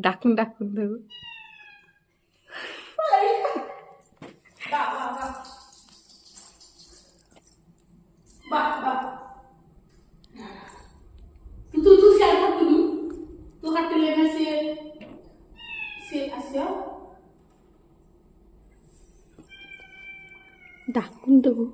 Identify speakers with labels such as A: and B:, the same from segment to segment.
A: डाकून डाकून देऊ
B: तू siapa dulu? Tu hatinya si Asia.
A: डाकून देऊ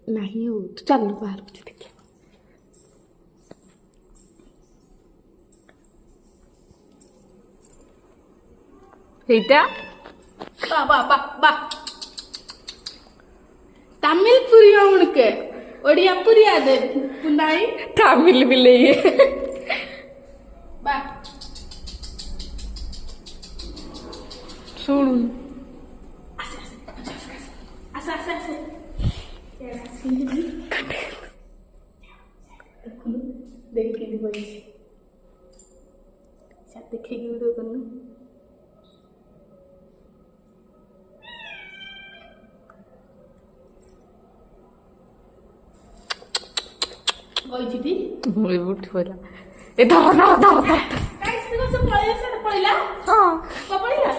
A: नाही हो तू चालू बाहेर तिथे इत्या
B: Ba. Tamil puriya unke. Odia puriya de. Punai.
A: Tamil भी ले
B: Ba.
A: सुन
B: Asa. देखिए दिवाली शायद देखेगी वीडियो करना कोई जीती
A: मुझे उठ बोला ए धर
B: काय इसमें सब पळेला
A: हां
B: पळेला